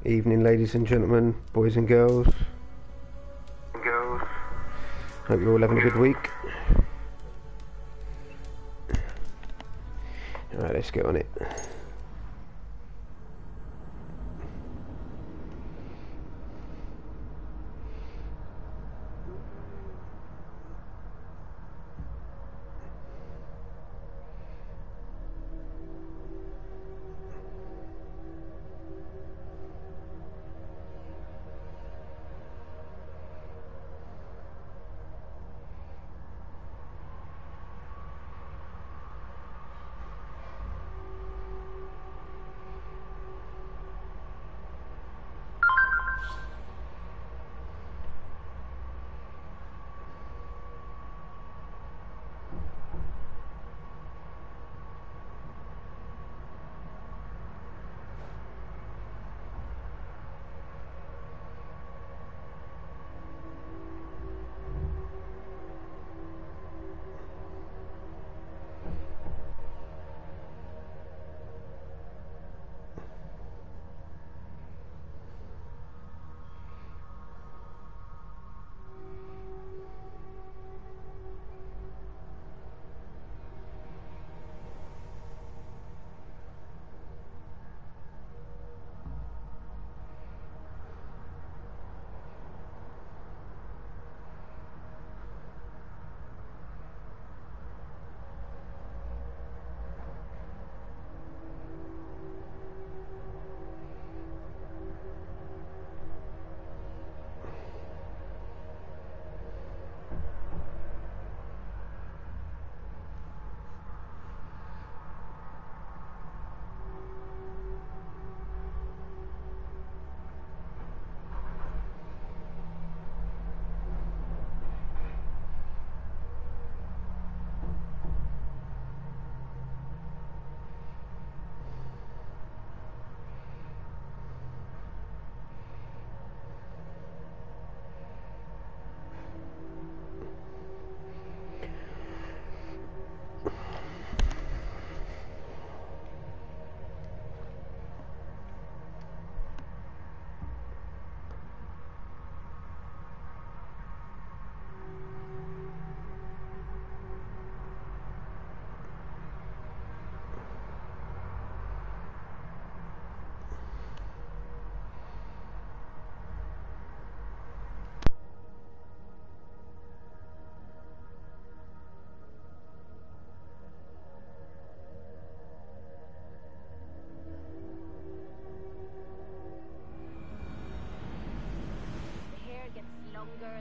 Evening, ladies and gentlemen, boys and girls. Hope you're all having a good week. Alright, let's get on it.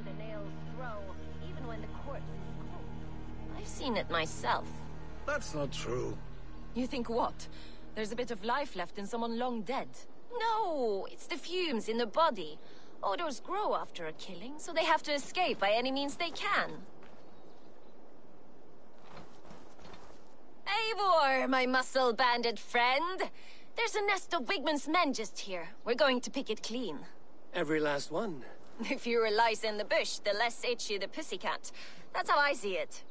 The nails grow, even when the corpse is cold. I've seen it myself. That's not true. You think what? There's a bit of life left in someone long dead? No, it's the fumes in the body. Odors grow after a killing, so they have to escape by any means they can. Eivor, my muscle-banded friend. There's a nest of Wigman's men just here. We're going to pick it clean. Every last one. The fewer lice in the bush, the less itchy the pussycat. That's how I see it.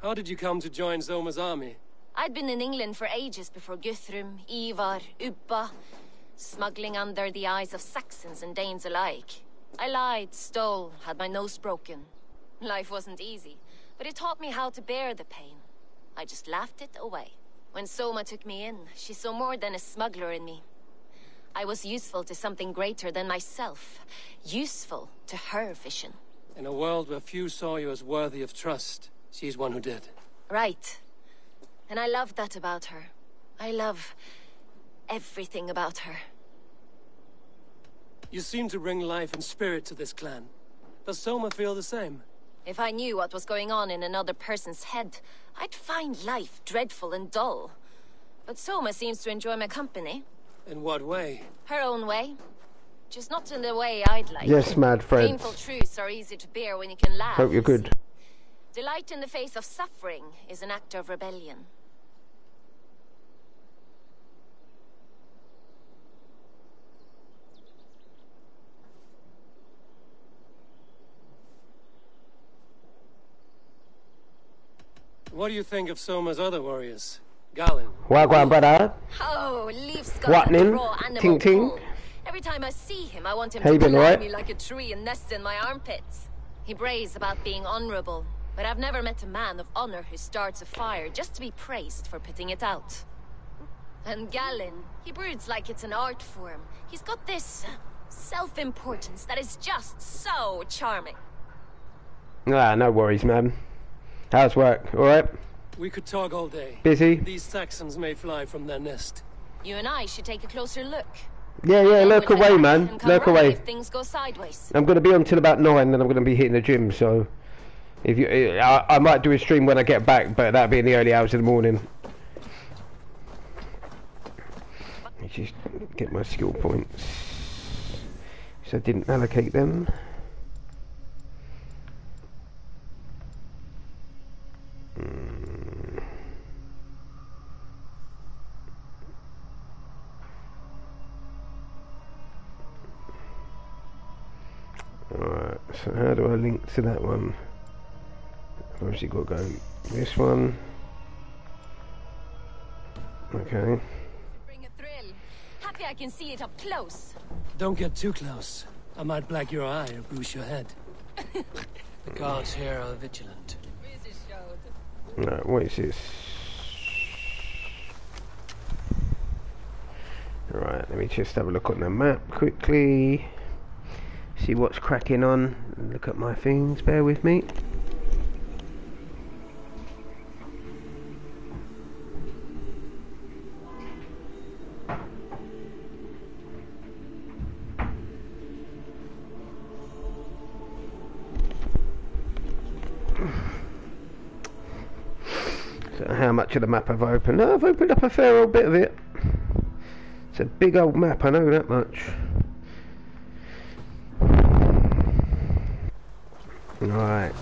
How did you come to join Zoma's army? I'd been in England for ages before Guthrum, Ivar, Ubba, smuggling under the eyes of Saxons and Danes alike. I lied, stole, had my nose broken. Life wasn't easy, but it taught me how to bear the pain. I just laughed it away. When Soma took me in, she saw more than a smuggler in me. I was useful to something greater than myself. Useful to her vision. In a world where few saw you as worthy of trust, she's one who did. Right. And I love that about her. I love everything about her. You seem to bring life and spirit to this clan. Does Soma feel the same? If I knew what was going on in another person's head, I'd find life dreadful and dull. But Soma seems to enjoy my company. In what way? Her own way. Just not in the way I'd like. Yes, mad friends. Painful truths are easy to bear when you can laugh. Hope you're good. Delight in the face of suffering is an act of rebellion. What do you think of Soma's other warriors? Galen. Wagwan, brother. Oh, Leaf's got What, that Nin? raw animal Ting, ting. pull. Every time I see him, I want him How you to been, climb alright? me like a tree and nest in my armpits. He brays about being honorable, but I've never met a man of honor who starts a fire just to be praised for putting it out. And Galen, he broods like it's an art form. He's got this self-importance that is just so charming. Ah, no worries, man. How's work? Alright? We could talk all day. Busy? These Saxons may fly from their nest. You and I should take a closer look. Yeah, Then lurk we'll head away, back man. and come Lurk running away. if things go sideways. I'm going to be on till about 9, then I'm going to be hitting the gym, so... If you, I might do a stream when I get back, but that'll be in the early hours of the morning. Let's just get my skill points. So I didn't allocate them. Alright, so how do I link to that one? I've obviously got to go this one. Okay. Bring a thrill. Happy I can see it up close. Don't get too close. I might black your eye or bruise your head. The guards here are vigilant. Alright, what is this? Alright, let me just have a look on the map quickly. See what's cracking on. Look at my things, bear with me. So how much of the map have I opened? No, I've opened up a fair old bit of it. It's a big old map, I know that much. Right.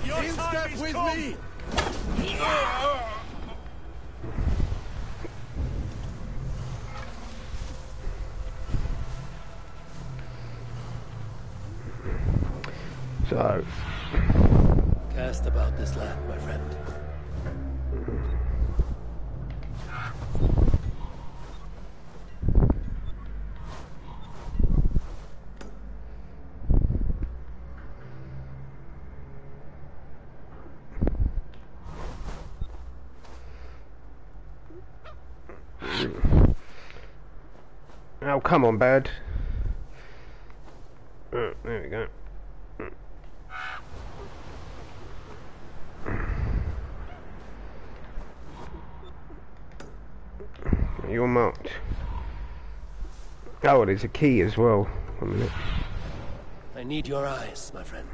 In step with me! So, Cast about this land, my friend. oh come on, bird. There we go. You're marked. Oh, there's a key as well. 1 minute. I need your eyes, my friend.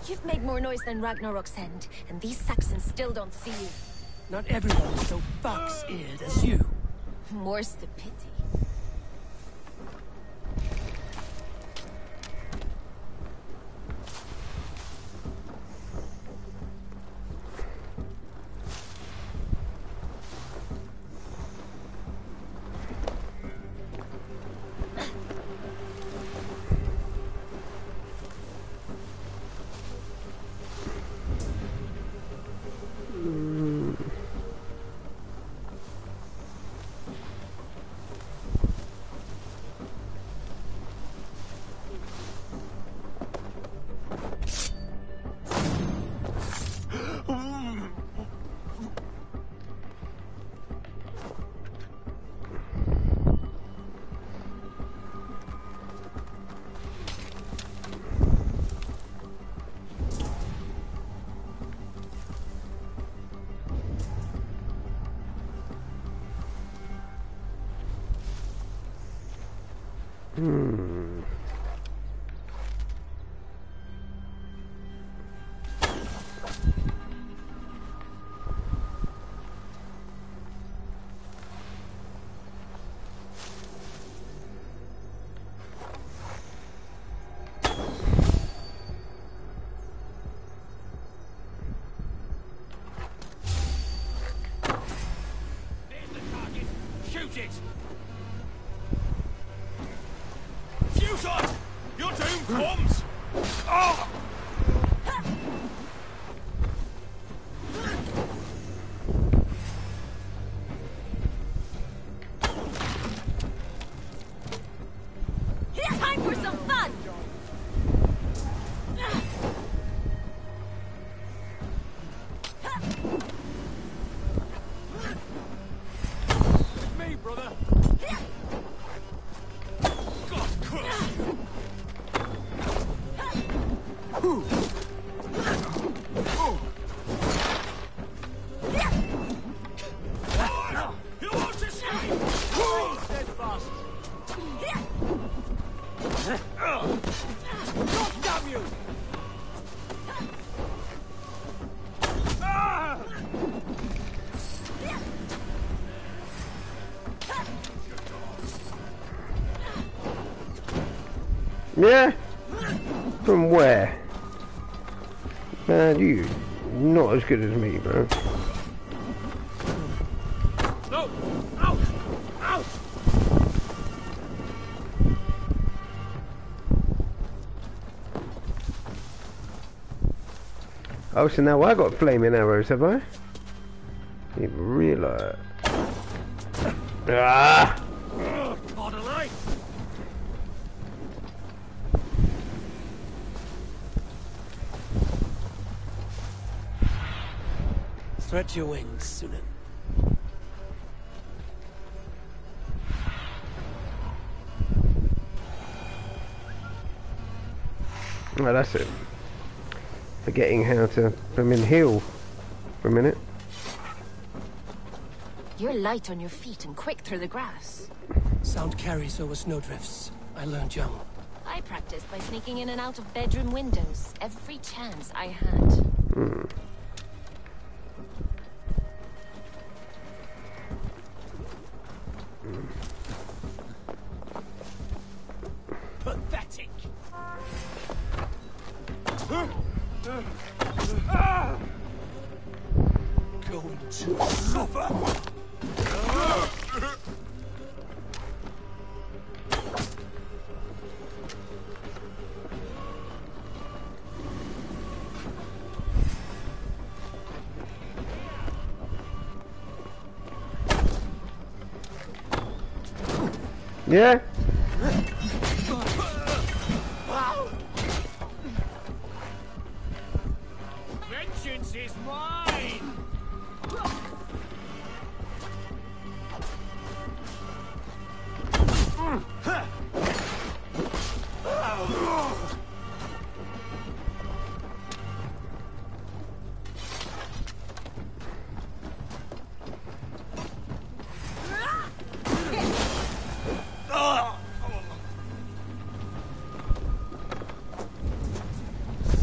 You've made more noise than Ragnarok's end, and these Saxons still don't see you. Not everyone is so fox-eared as you. More's the pity. Hmm. There's the target. Shoot it. Fuse on. Your doom comes. Oh! Time for some fun! Me, brother. God, cook. You want to escape? Steadfast. God damn you! Ah! Yeah? From where? Man, you not as good as me, bro. No! Out! Out! Oh, so now I got flaming arrows, have I? Didn't even realise. Ah! Order light! Stretch your wings, Sunan. Oh, that's it. Forgetting how to heal for a minute. You're light on your feet and quick through the grass. Sound carries over snowdrifts. I learned young. I practiced by sneaking in and out of bedroom windows every chance I had. Pathetic! Going to suffer! Yeah? Vengeance is mine!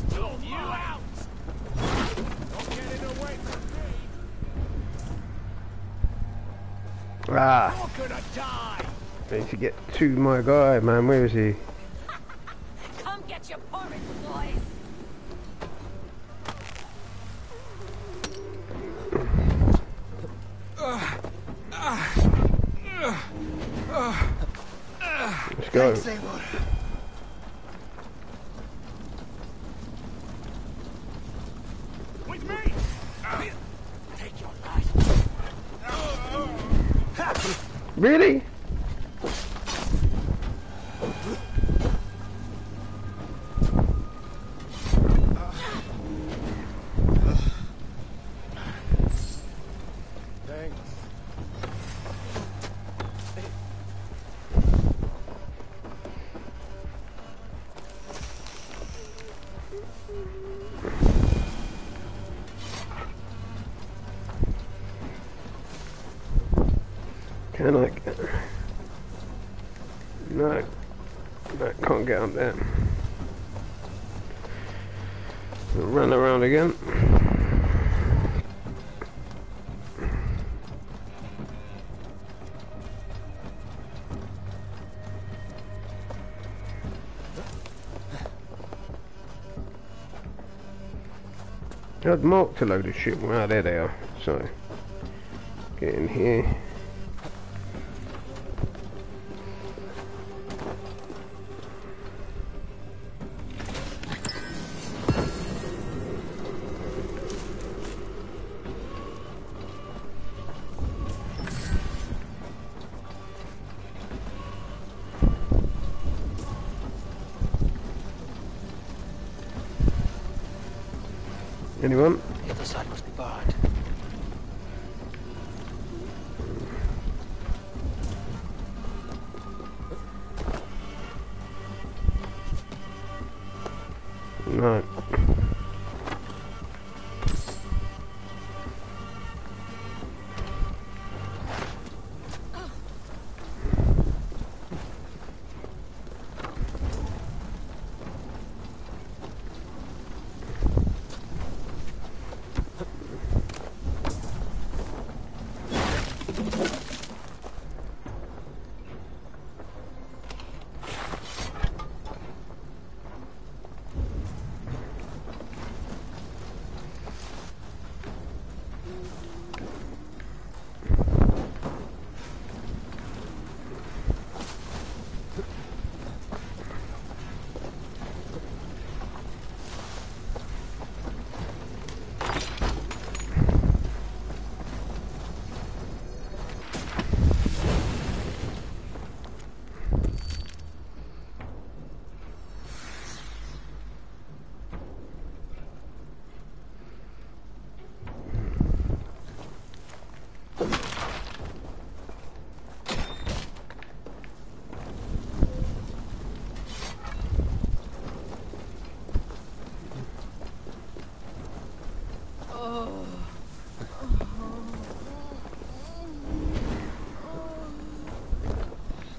Stop you out! Not getting away from me! Ah! You're gonna die! I need to get to my guy, man. Where is he? Come get your porridge, boys! Let's go. With me! Take your life! Really? Thanks. Can I? No. Right, can't get up there. We'll run around again. I'd marked a load of shit. Wow, there they are. So, get in here. Anyone? The other side must be barred. No.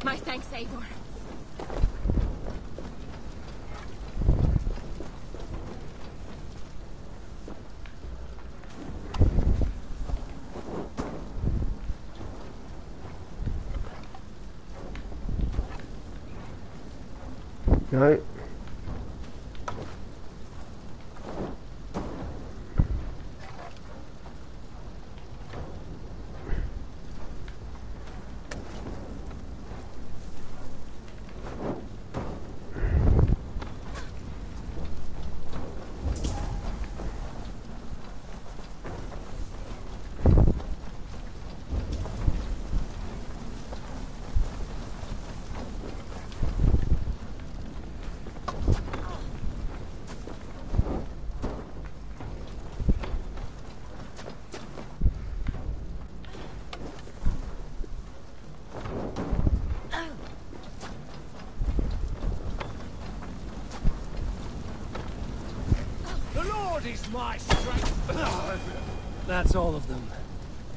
My thanks, Eivor. No. The Lord is my strength. That's all of them.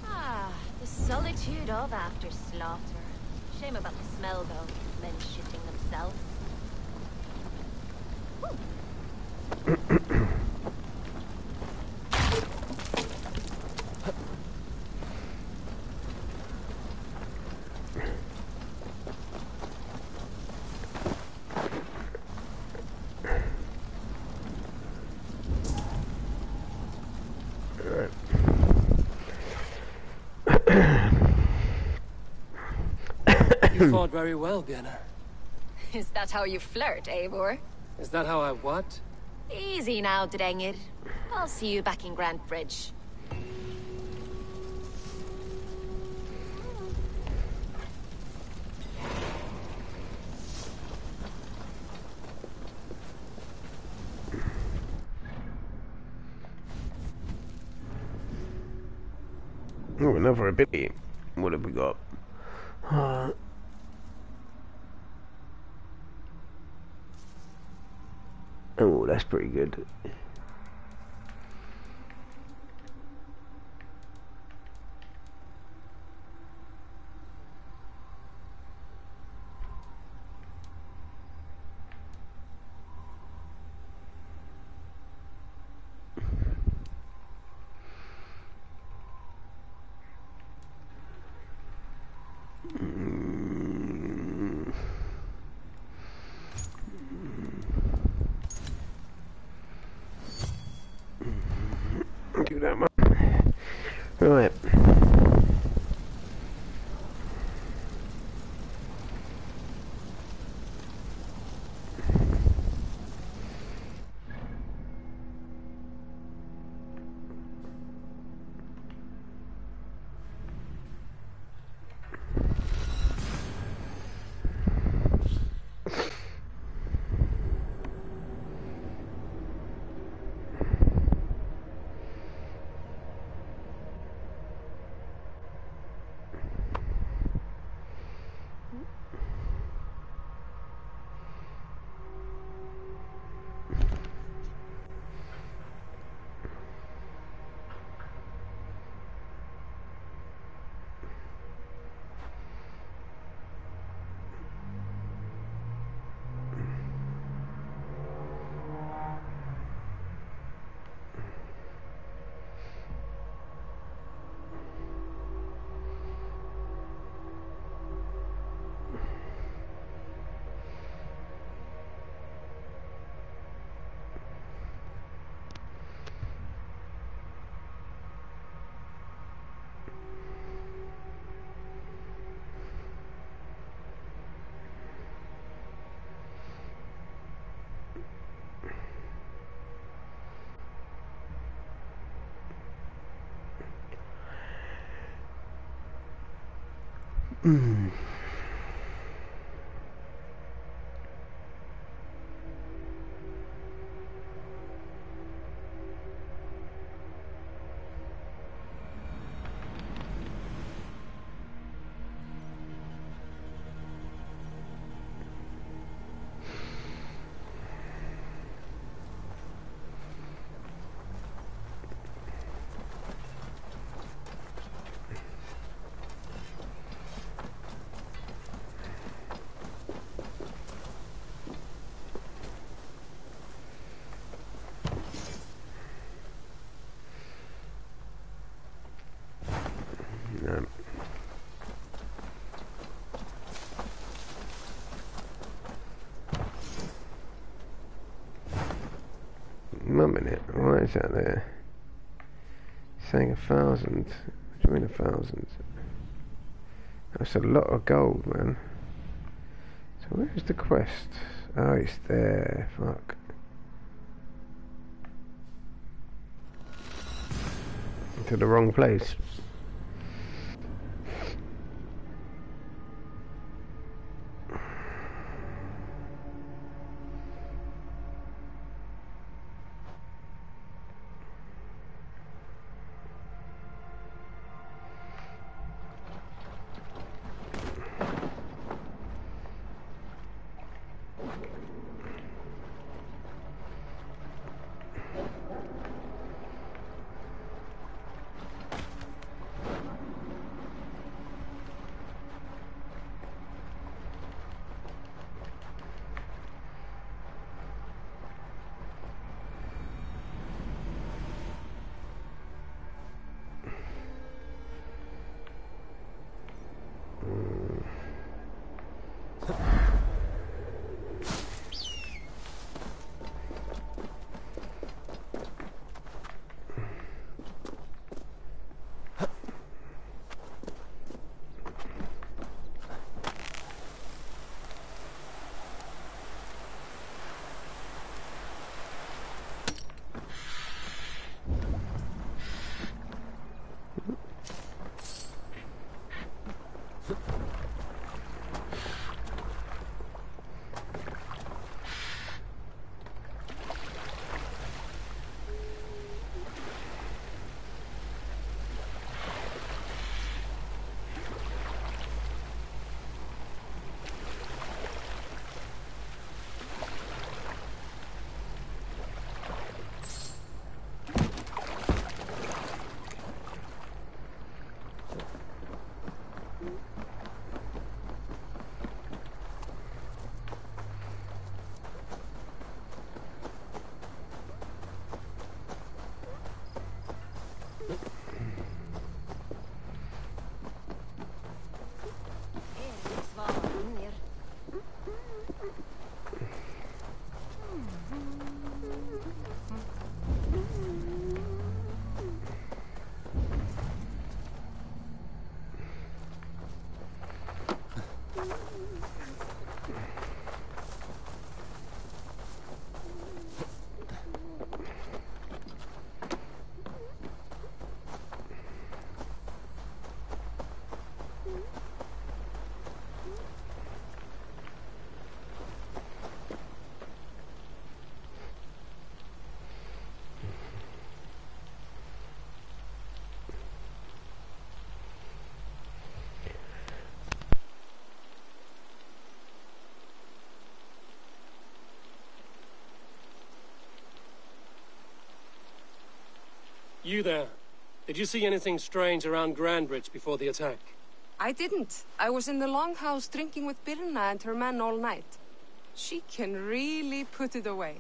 Ah, the solitude of after slaughter. Shame about the smell, though. Men shitting themselves. You fought very well, Björn. Is that how you flirt, Eivor? Is that how I what? Easy now, Drengir. I'll see you back in Grand Bridge. Oh, another ability. What have we got? Oh, that's pretty good. do that one. Right. No. One minute, why is that there? Saying 1,000. What do you mean 1,000? That's a lot of gold, man. So where's the quest? Oh, it's there. Fuck. To the wrong place. You there. Did you see anything strange around Grandbridge before the attack? I didn't. I was in the longhouse drinking with Birna and her men all night. She can really put it away.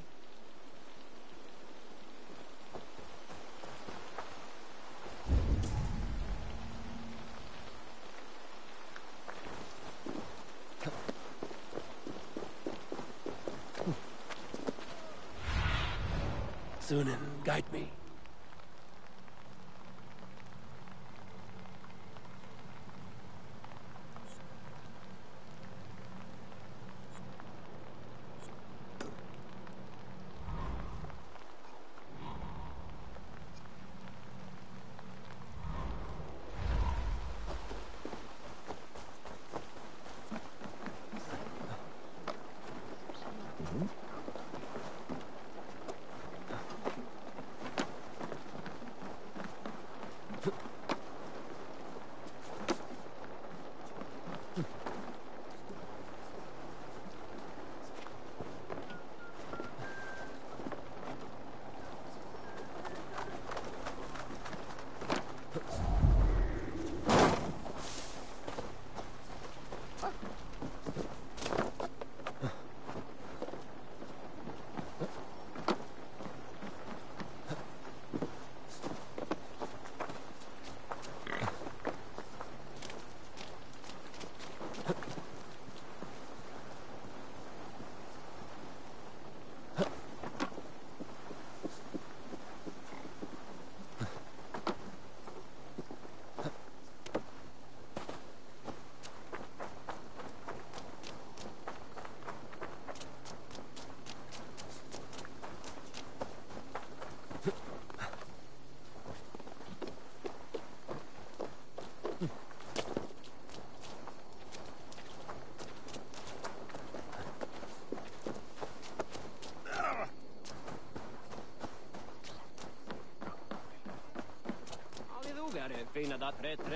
Sunan, guide me.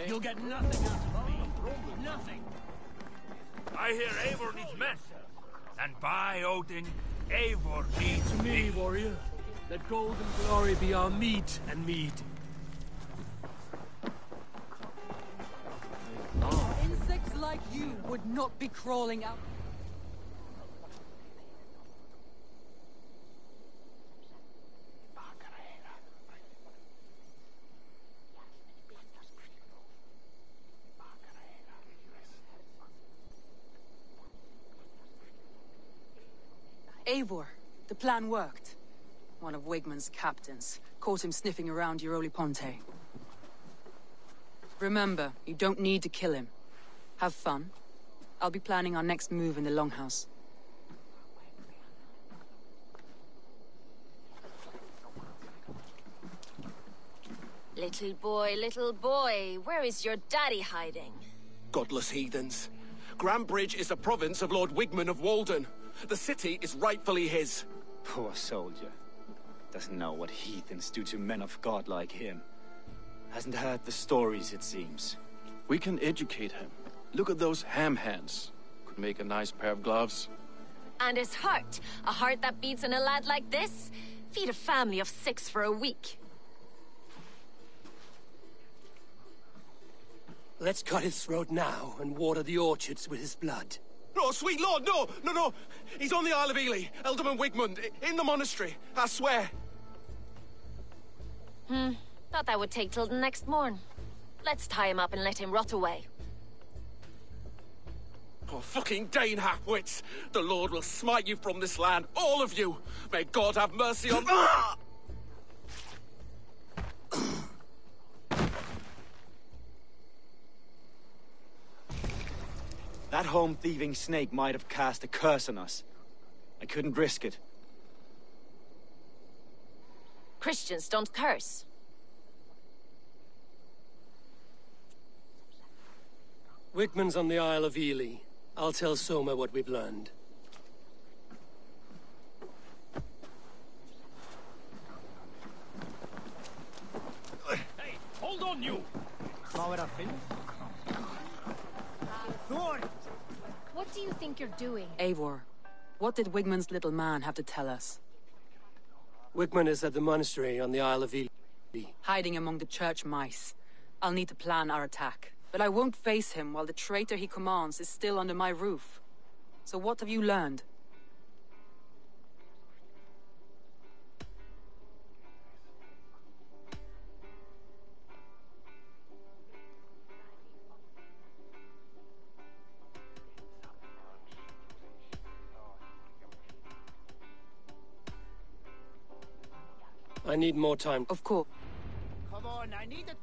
You'll get nothing out of me. Nothing. I hear Eivor needs men. And by Odin, Eivor needs Me, warrior. Let gold and glory be our meat and mead. Insects like you would not be crawling out. Eivor, the plan worked. One of Wigmund's captains caught him sniffing around Euroli Ponte. Remember, you don't need to kill him. Have fun. I'll be planning our next move in the Longhouse. Little boy, where is your daddy hiding? Godless heathens. Grambridge is a province of Lord Wigmund of Walden. The city is rightfully his. Poor soldier. Doesn't know what heathens do to men of God like him. Hasn't heard the stories, it seems. We can educate him. Look at those ham hands. Could make a nice pair of gloves. And his heart. A heart that beats in a lad like this? Feed a family of 6 for a week. Let's cut his throat now and water the orchards with his blood. No, sweet lord, no! He's on the Isle of Ely, Ealdorman Wigmund, in the monastery, I swear. Thought that would take till the next morn. Let's tie him up and let him rot away. Oh, fucking Dane half-wits! The Lord will smite you from this land, all of you! May God have mercy on... That home-thieving snake might have cast a curse on us. I couldn't risk it. Christians don't curse. Wigmund's on the Isle of Ely. I'll tell Soma what we've learned. Hey, hold on, you! What do you think you're doing? Eivor, what did Wigmund's little man have to tell us? Wigmund is at the monastery on the Isle of Ely. hiding among the church mice. I'll need to plan our attack. But I won't face him while the traitor he commands is still under my roof. So what have you learned? I need more time. Of course. Come on, I need it.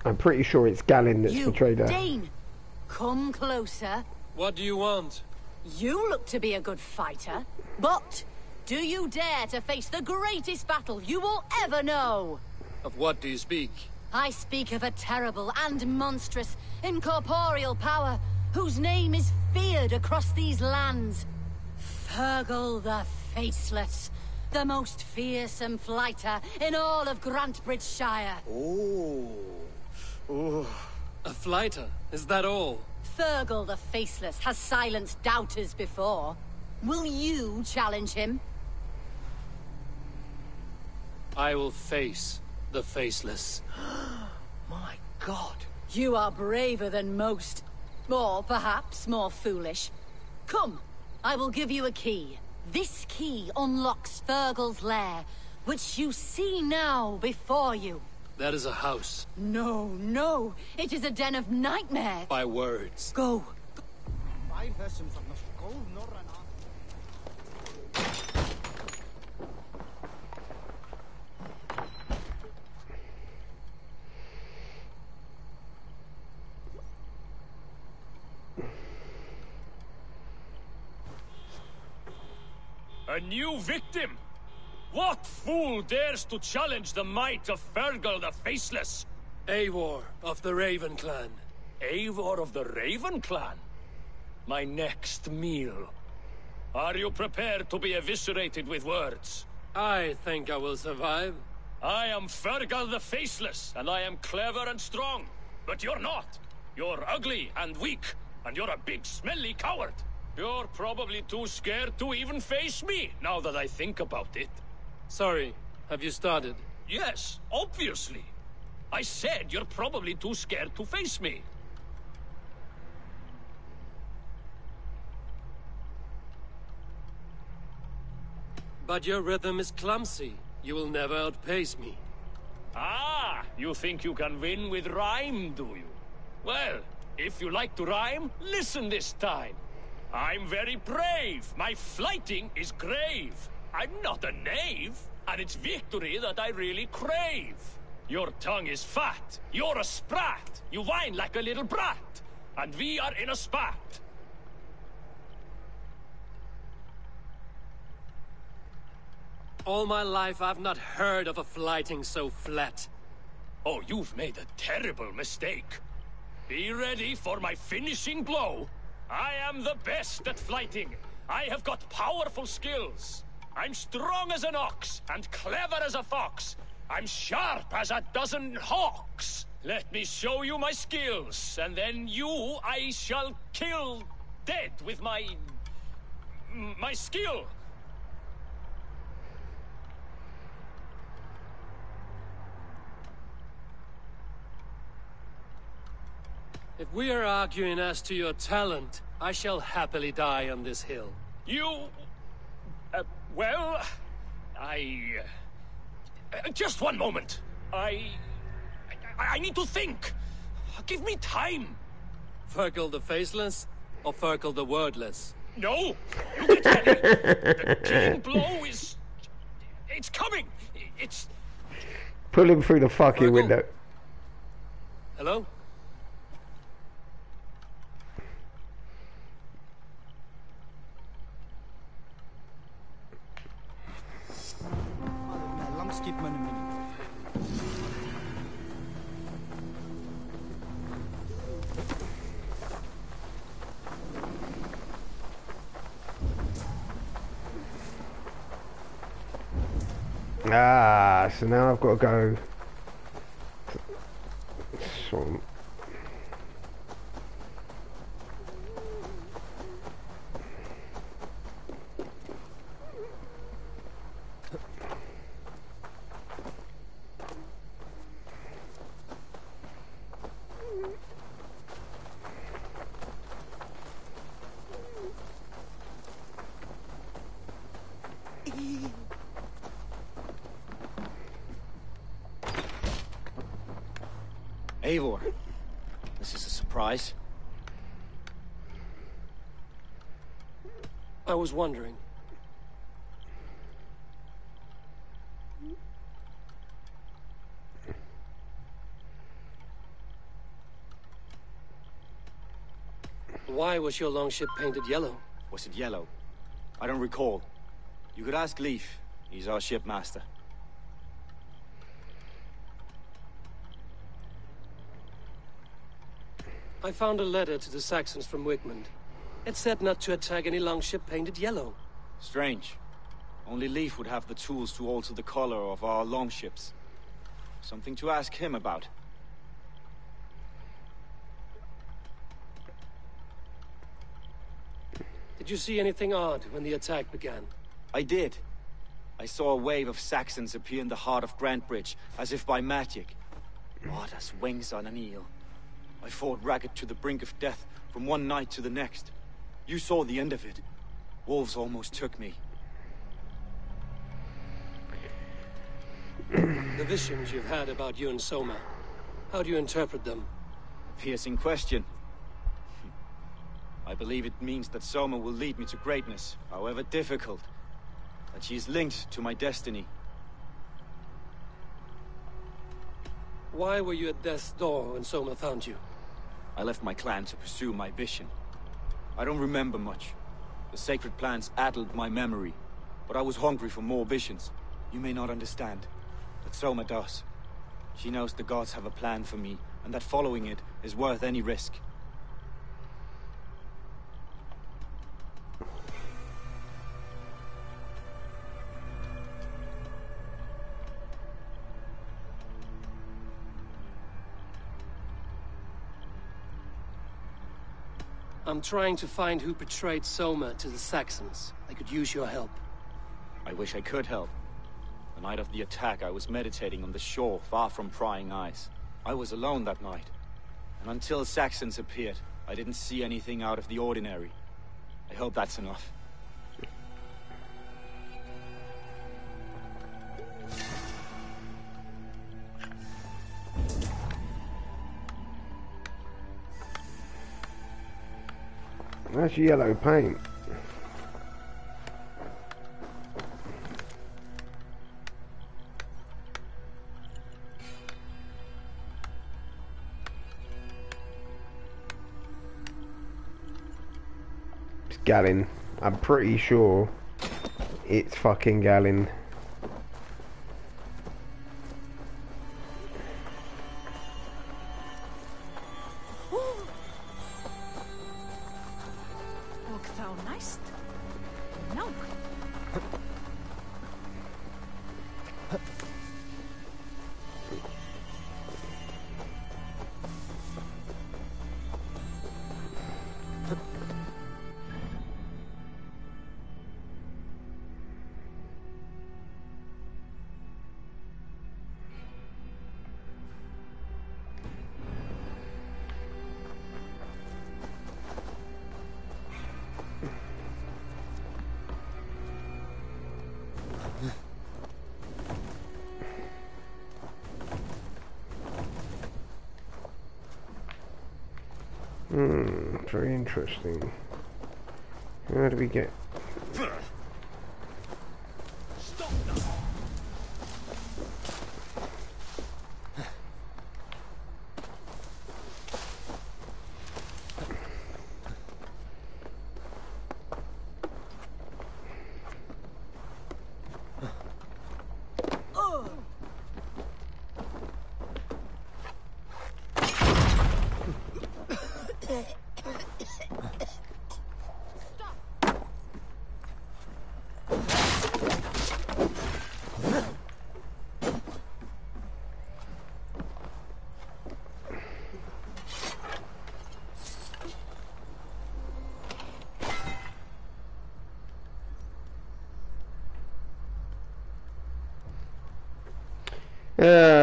I'm pretty sure it's Galen that's the trader. Dane, come closer. What do you want? You look to be a good fighter, but do you dare to face the greatest battle you will ever know? Of what do you speak? I speak of a terrible and monstrous, incorporeal power whose name is feared across these lands. Fergal the Faceless, the most fearsome fighter in all of Grantbridgeshire. A flighter? Is that all? Fergal the Faceless has silenced doubters before. Will you challenge him? I will face the Faceless. My God. You are braver than most. Or perhaps more foolish. Come, I will give you a key. This key unlocks Fergal's lair, which you see now before you. That is a house. No, no. It is a den of nightmares. By words. Go. A new victim? What fool dares to challenge the might of Fergal the Faceless? Eivor of the Raven Clan. Eivor of the Raven Clan? My next meal. Are you prepared to be eviscerated with words? I think I will survive. I am Fergal the Faceless, and I am clever and strong. But you're not. You're ugly and weak, and you're a big smelly coward. You're probably too scared to even face me, now that I think about it. Sorry, have you started? Yes, obviously. I said you're probably too scared to face me. But your rhythm is clumsy. You will never outpace me. Ah, you think you can win with rhyme, do you? Well, if you like to rhyme, listen this time. I'm very brave. My flighting is grave. I'm not a knave. and it's victory that I really crave. Your tongue is fat, you're a sprat, you whine like a little brat, and we are in a spat. All my life I've not heard of a flighting so flat. Oh, you've made a terrible mistake. Be ready for my finishing blow. I am the best at flighting. I have got powerful skills. I'm strong as an ox, and clever as a fox. I'm sharp as a dozen hawks. Let me show you my skills, and then you I shall kill dead with my skill. If we are arguing as to your talent, I shall happily die on this hill. You... well... just one moment. I need to think. Give me time. Ferkel the Faceless, or Ferkel the Wordless? No! You get ready. The killing blow is... it's coming. It's... Pull him through the fucking Ferkel? window. Hello? Ah, so now I've got to go. Swamp. Eivor, this is a surprise. I was wondering. Why was your longship painted yellow? Was it yellow? I don't recall. You could ask Leif. He's our shipmaster. I found a letter to the Saxons from Wigmund. It said not to attack any longship painted yellow. Strange. Only Leif would have the tools to alter the color of our longships. Something to ask him about. Did you see anything odd when the attack began? I did. I saw a wave of Saxons appear in the heart of Grantbridge, as if by magic. Odd as wings on an eel. I fought ragged to the brink of death from one night to the next. You saw the end of it. Wolves almost took me. The visions you've had about you and Soma, how do you interpret them? A piercing question. I believe it means that Soma will lead me to greatness, however difficult. That she is linked to my destiny. Why were you at death's door when Soma found you? I left my clan to pursue my vision. I don't remember much. The sacred plants addled my memory, but I was hungry for more visions. You may not understand, but Soma does. She knows the gods have a plan for me, and that following it is worth any risk. I'm trying to find who betrayed Soma to the Saxons. I could use your help. I wish I could help. The night of the attack, I was meditating on the shore, far from prying eyes. I was alone that night. And until Saxons appeared, I didn't see anything out of the ordinary. I hope that's enough. That's yellow paint. Gallon. I'm pretty sure it's fucking Gallon. Look thou nice. No. Very interesting. How do we get...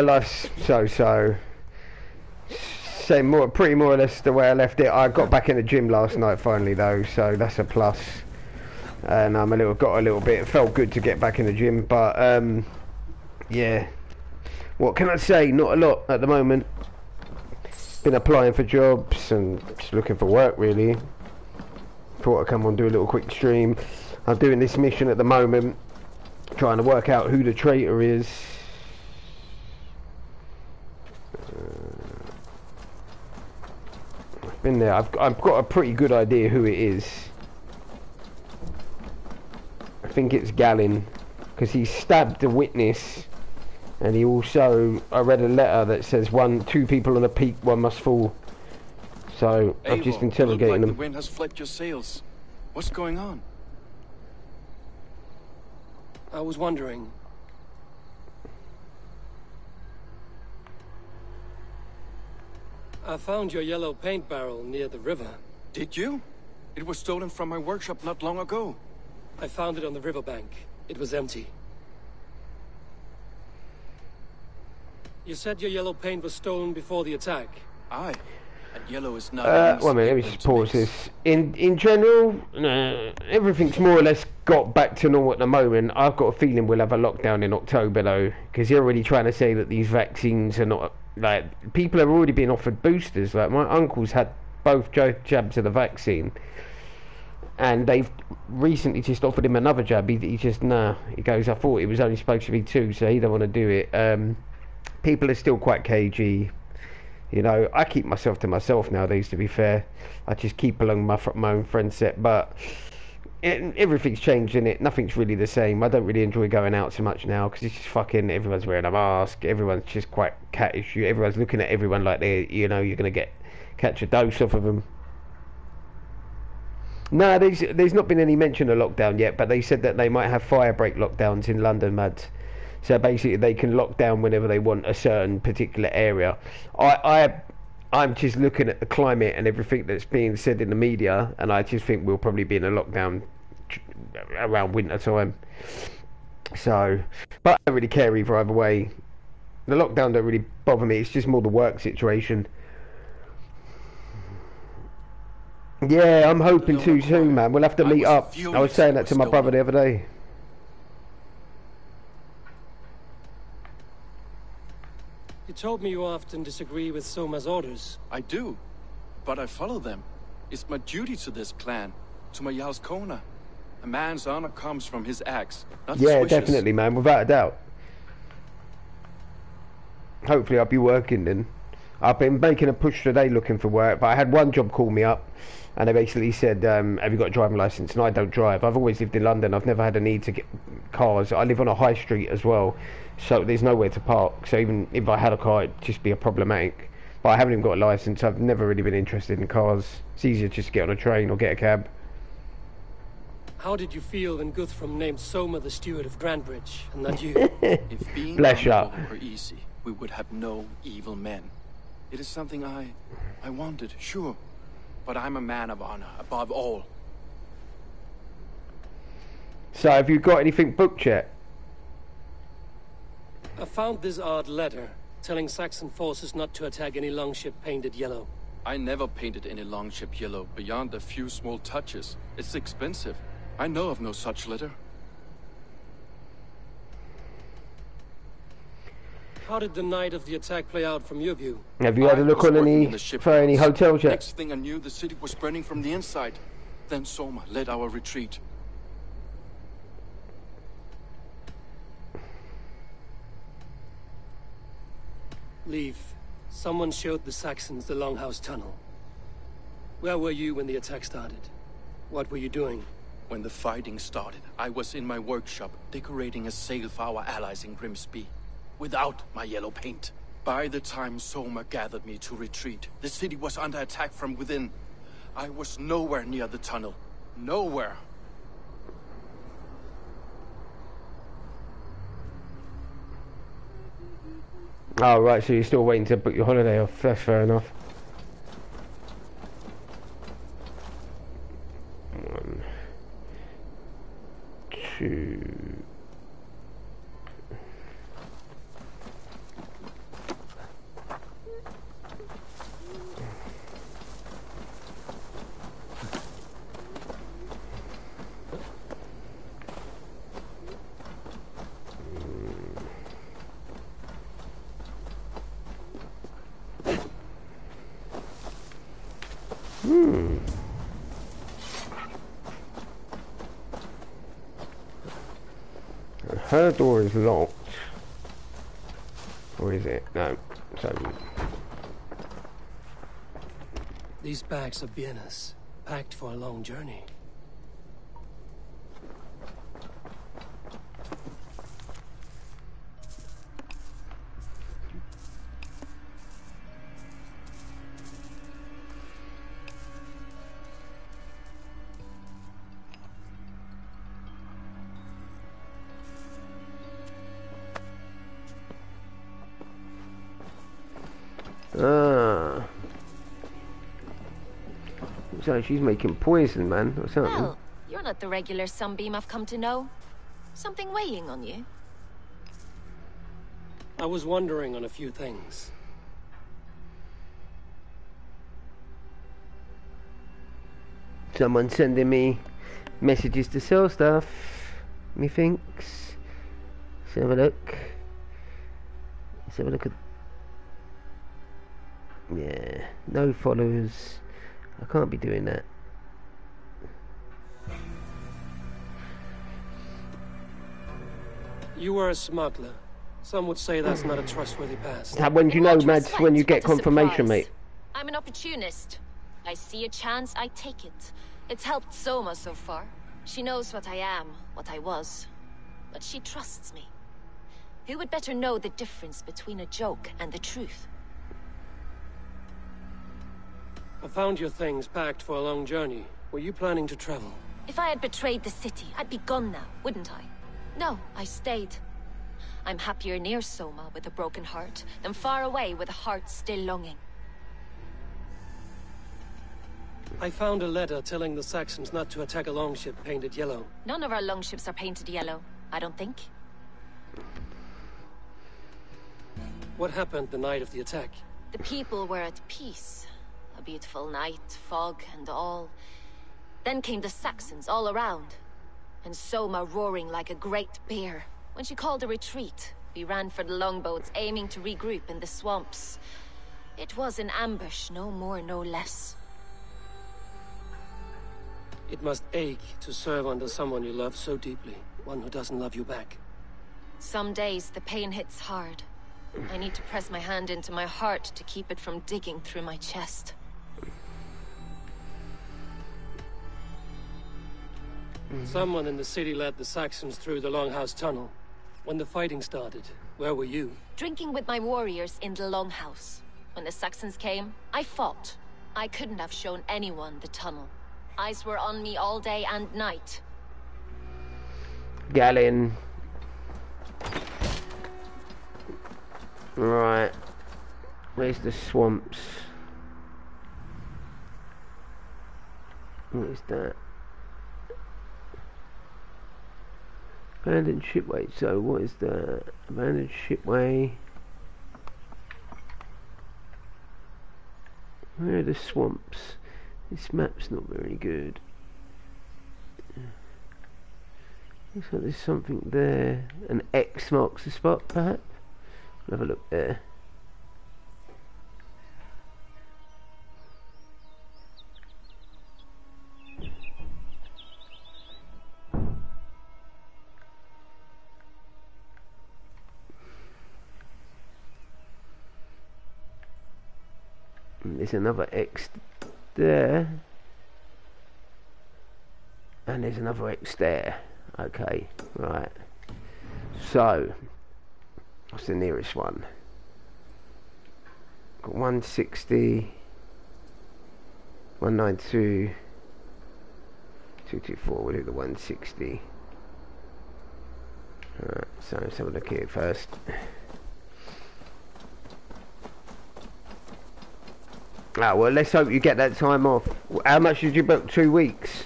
life's so-so. Pretty more or less the way I left it. I got back in the gym last night finally though, so that's a plus. And I'm got a little bit. It felt good to get back in the gym, but yeah. What can I say? Not a lot at the moment. Been applying for jobs and just looking for work really. Thought I'd come on do a little quick stream. I'm doing this mission at the moment, trying to work out who the traitor is. I've been there. I've got a pretty good idea who it is. I think it's Gallon, because he stabbed the witness, and he also, I read a letter that says two people on a peak, one must fall. So I've just interrogating them. The wind has flipped your sails. What's going on? I was wondering. I found your yellow paint barrel near the river. Did you? It was stolen from my workshop not long ago. I found it on the riverbank. It was empty. You said your yellow paint was stolen before the attack. Aye. And yellow is not... one minute, let me just pause this. In general, everything's more or less got back to normal at the moment. I've got a feeling we'll have a lockdown in October though, because they're already trying to say that these vaccines are not... Like, people have already been offered boosters. Like, my uncle's had both jabs of the vaccine, and they've recently just offered him another jab. He just, nah. He goes, I thought it was only supposed to be 2, so he don't want to do it. People are still quite cagey. You know, I keep myself to myself nowadays, to be fair. I just keep along my own friend set, but everything's changed, innit? Nothing's really the same. I don't really enjoy going out so much now, because it's just fucking, everyone's wearing a mask, everyone's just quite cattish. Everyone's looking at everyone like they're, you know, you're going to catch a dose off of them. No, there's not been any mention of lockdown yet, but they said that they might have fire break lockdowns in London, Mads. So basically they can lock down whenever they want a certain particular area. I'm just looking at the climate and everything that's being said in the media, and I just think we'll probably be in a lockdown around winter time. So, but I don't really care either way. The lockdown don't really bother me. It's just more the work situation. Yeah, I'm hoping to too, man. We'll have to meet up. I was saying that to my brother the other day. You told me you often disagree with Soma's orders. I do, but I follow them. It's my duty to this clan, to my Jarl's Kona. A man's honor comes from his acts, not his wishes. Definitely, man, without a doubt. Hopefully I'll be working then. I've been making a push today looking for work, but I had one job call me up, and they basically said, have you got a driving licence? And I don't drive. I've always lived in London. I've never had a need to get cars. I live on a high street as well, so there's nowhere to park. So even if I had a car, it'd just be a problematic. But I haven't even got a licence. I've never really been interested in cars. It's easier just to get on a train or get a cab. How did you feel when Guthrum named Soma the steward of Grandbridge, and not you? If being Bless ya. honorable were easy, we would have no evil men. It is something I wanted, sure. But I'm a man of honor, above all. So have you got anything booked yet? I found this odd letter, telling Saxon forces not to attack any longship painted yellow. I never painted any longship yellow, beyond a few small touches. It's expensive. I know of no such letter. How did the night of the attack play out from your view? Have you had a look on for any hotels yet? Next thing I knew, the city was burning from the inside. Then Soma led our retreat. Leave. Someone showed the Saxons the Longhouse tunnel. Where were you when the attack started? What were you doing? When the fighting started, I was in my workshop, decorating a sail for our allies in Grimsby. Without my yellow paint. By the time Soma gathered me to retreat, the city was under attack from within. I was nowhere near the tunnel. Nowhere. Oh, right, so you're still waiting to book your holiday off. That's fair enough. 1, 2... Her door is locked. Or is it? No. So. These bags are Vienna's, packed for a long journey. Ah. So she's making poison, man, or something. Well, you're not the regular sunbeam I've come to know. Something weighing on you. I was wondering on a few things. Someone sending me messages to sell stuff, methinks. Let's have a look. Let's have a look at... Yeah, no followers. I can't be doing that. You were a smuggler. Some would say that's not a trustworthy past. When do you know, Mads, when you get What a confirmation, surprise. mate? I'm an opportunist. I see a chance, I take it. It's helped Soma so far. She knows what I am, what I was. But she trusts me. Who would better know the difference between a joke and the truth? I found your things packed for a long journey. Were you planning to travel? If I had betrayed the city, I'd be gone now, wouldn't I? No, I stayed. I'm happier near Soma with a broken heart than far away with a heart still longing. I found a letter telling the Saxons not to attack a longship painted yellow. None of our longships are painted yellow, I don't think. What happened the night of the attack? The people were at peace. A beautiful night, fog and all. Then came the Saxons all around. And Soma roaring like a great bear. When she called a retreat, we ran for the longboats, aiming to regroup in the swamps. It was an ambush, no more, no less. It must ache to serve under someone you love so deeply, one who doesn't love you back. Some days the pain hits hard. I need to press my hand into my heart to keep it from digging through my chest. Someone in the city led the Saxons through the Longhouse Tunnel. When the fighting started, where were you? Drinking with my warriors in the Longhouse. When the Saxons came, I fought. I couldn't have shown anyone the tunnel. Eyes were on me all day and night. Gallon. Right. Where's the swamps? What is that? Abandoned shipway. So what is that? Abandoned shipway. Where are the swamps? This map's not very good. Looks like there's something there. An X marks the spot, perhaps? I'll have a look there. There's another X there. And there's another X there. Okay, right. So, what's the nearest one? Got 160, 192, 224. We'll do the 160. Alright, so let's have a look here first. Ah, well, let's hope you get that time off. How much did you book? 2 weeks?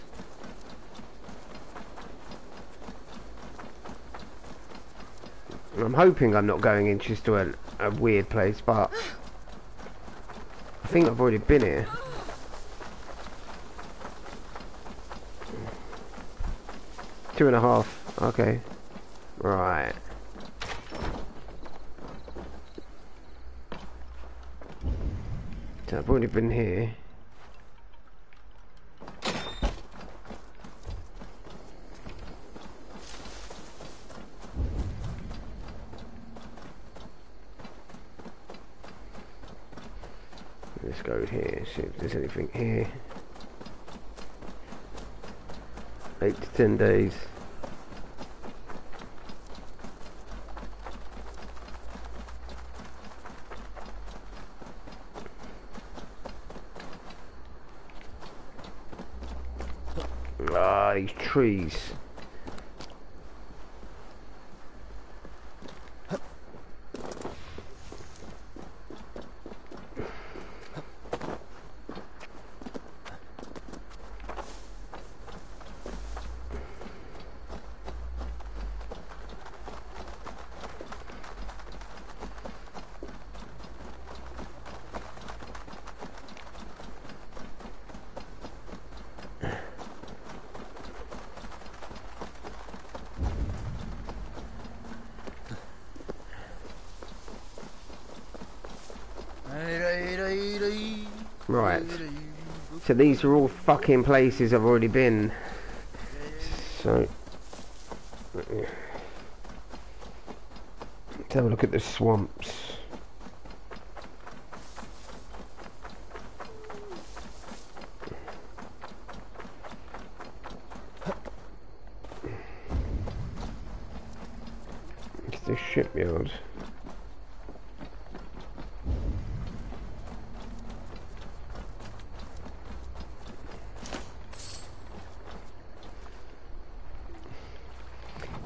I'm hoping I'm not going in just to a weird place, but I think I've already been here. Two and a half. Okay. Right. So I've already been here. Let's go here, see if there's anything here. 8 to 10 days. Ah, these trees. Right, so these are all fucking places I've already been. So let's have a look at the swamps. It's the shipyard.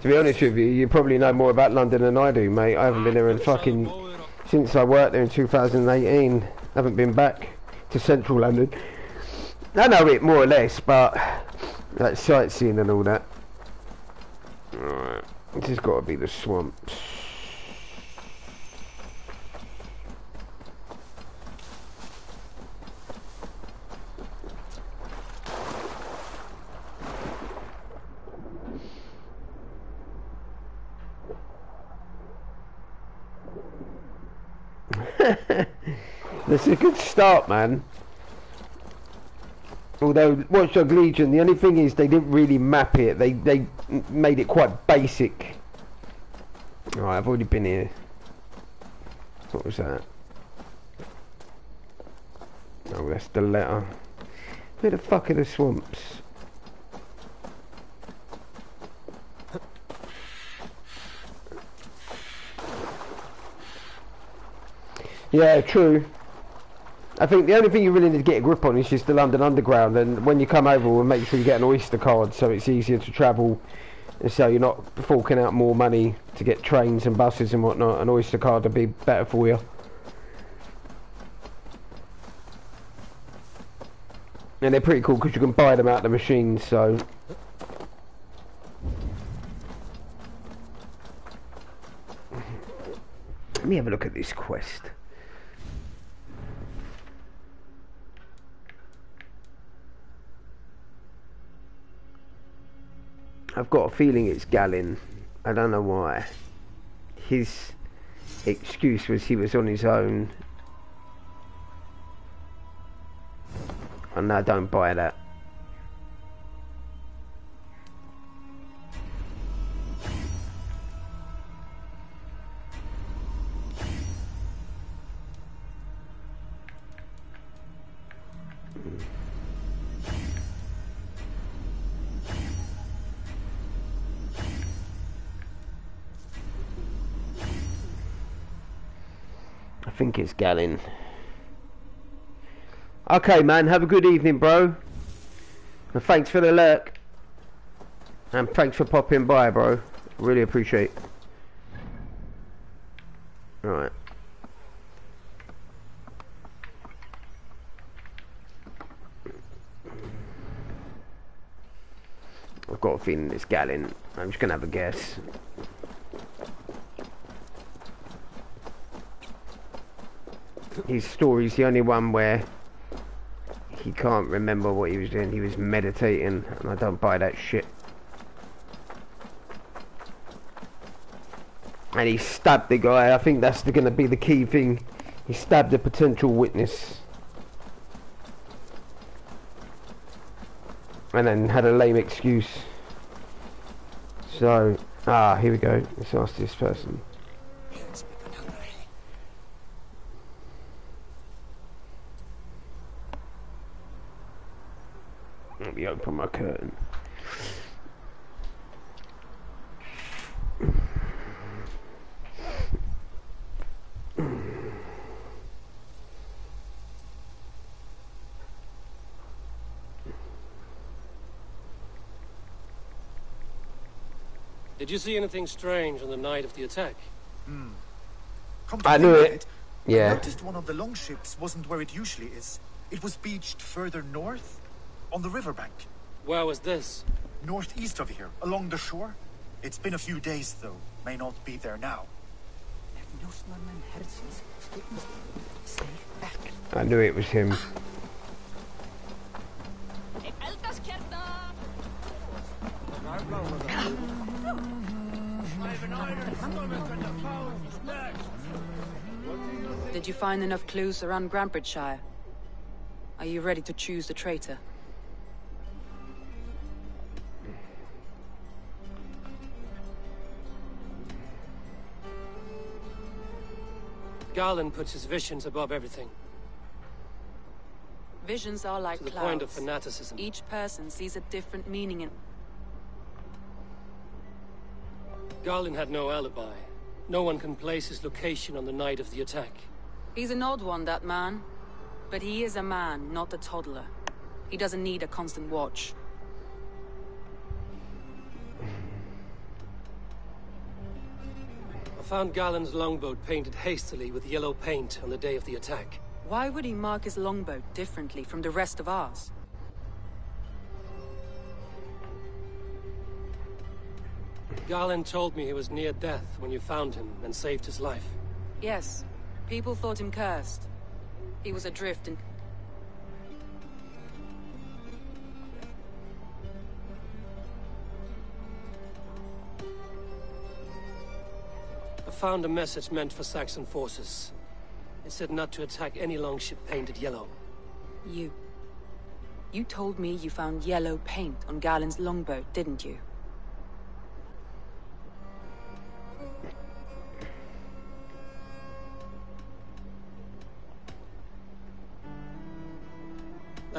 To be honest with you, you probably know more about London than I do, mate. I haven't been there in fucking... since I worked there in 2018. I haven't been back to central London. I know it more or less, but... like sightseeing and all that. Alright. This has got to be the swamps. That's a good start, man. Although Watchdog Legion, the only thing is they didn't really map it. They made it quite basic. Alright, I've already been here. What was that? Oh, that's the letter. Where the fuck are the swamps? Yeah, true. I think the only thing you really need to get a grip on is just the London Underground, and when you come over, we'll make sure you get an Oyster card so it's easier to travel, and so you're not forking out more money to get trains and buses and whatnot. An Oyster card would be better for you. And they're pretty cool because you can buy them out of the machines, so... Let me have a look at this quest. I've got a feeling it's Galen. I don't know why. His excuse was he was on his own. Oh no, don't buy that. I think it's Galen. Okay, man, have a good evening, bro. And thanks for the lurk. And thanks for popping by, bro. Really appreciate it. Right. I've got a feeling it's Galen. I'm just gonna have a guess. His story's the only one where he can't remember what he was doing. He was meditating, and I don't buy that shit. And he stabbed the guy. I think that's going to be the key thing. He stabbed the potential witness. And then had a lame excuse. So, here we go. Let's ask this person. Let me open my curtain. Did you see anything strange on the night of the attack? I knew it. Yeah. I noticed one of the longships wasn't where it usually is. It was beached further north, on the riverbank. Where was this? Northeast of here, along the shore. It's been a few days, though. May not be there now. I knew it was him. Did you find enough clues around Grambridgeshire? Are you ready to choose the traitor? Galen puts his visions above everything. Visions are like To the clouds. point of fanaticism. Each person sees a different meaning in... Galen had no alibi. No one can place his location on the night of the attack. He's an odd one, that man. But he is a man, not a toddler. He doesn't need a constant watch. I found Galen's longboat painted hastily with yellow paint on the day of the attack. Why would he mark his longboat differently from the rest of ours? Galen told me he was near death when you found him and saved his life. Yes. People thought him cursed. He was adrift and... I found a message meant for Saxon forces. It said not to attack any longship painted yellow. You told me you found yellow paint on Galen's longboat, didn't you?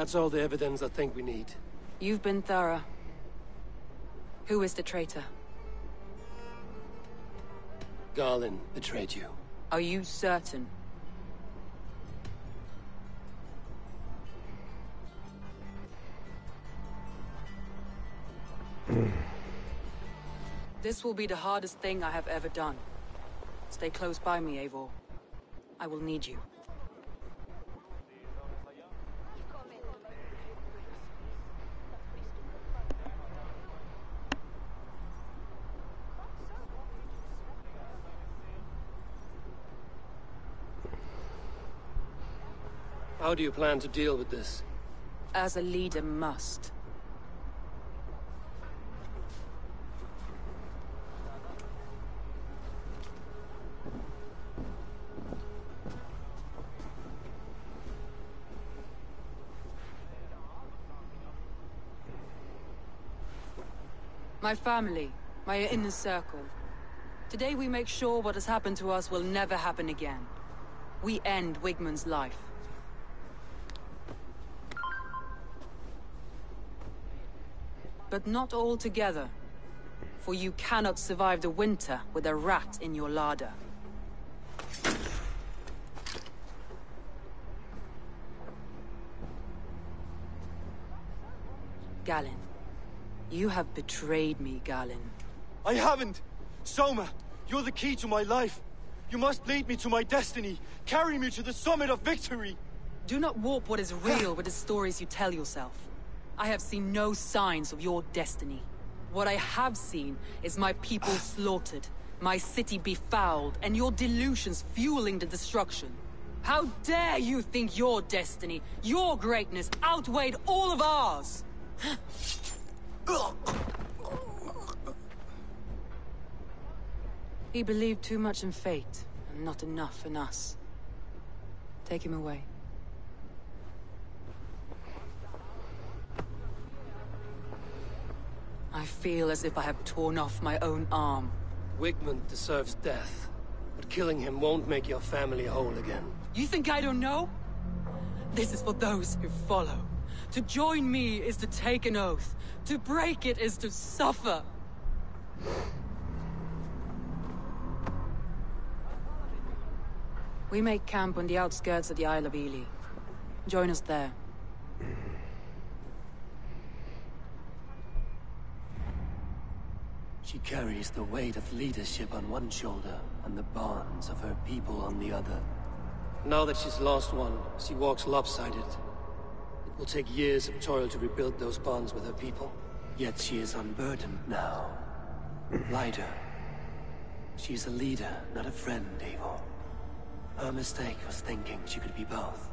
That's all the evidence I think we need. You've been thorough. Who is the traitor? Garlin betrayed you. Are you certain? This will be the hardest thing I have ever done. Stay close by me, Eivor. I will need you. How do you plan to deal with this? As a leader must. My family, my inner circle. Today we make sure what has happened to us will never happen again. We end Wigmund's life. But not all together. For you cannot survive the winter with a rat in your larder. Galinn. You have betrayed me, Galinn. I haven't! Soma, you're the key to my life. You must lead me to my destiny. Carry me to the summit of victory. Do not warp what is real with the stories you tell yourself. I have seen no signs of your destiny. What I have seen is my people slaughtered, my city befouled, and your delusions fueling the destruction. How dare you think your destiny, your greatness, outweighed all of ours? He believed too much in fate, and not enough in us. Take him away. I feel as if I have torn off my own arm. Wigmund deserves death, but killing him won't make your family whole again. You think I don't know? This is for those who follow. To join me is to take an oath. To break it is to suffer. We make camp on the outskirts of the Isle of Ely. Join us there. She carries the weight of leadership on one shoulder and the bonds of her people on the other. Now that she's lost one, she walks lopsided. It will take years of toil to rebuild those bonds with her people. Yet she is unburdened now. Lighter. She's a leader, not a friend, Eivor. Her mistake was thinking she could be both.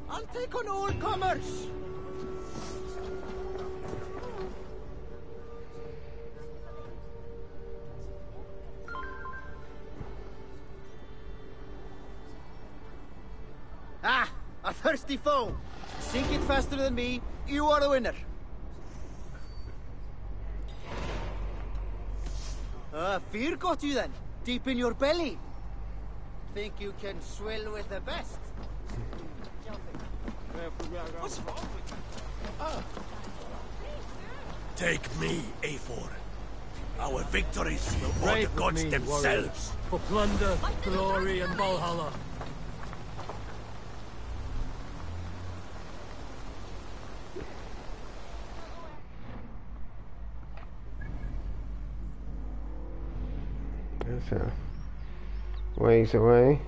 I'll take on all comers! Ah! A thirsty foe! Sink it faster than me, you are the winner! Fear got you then? Deep in your belly? Think you can swill with the best? What's wrong with you? Take me, Eivor. Our victories will war the gods themselves. For plunder, glory, and Valhalla. That's a ways away.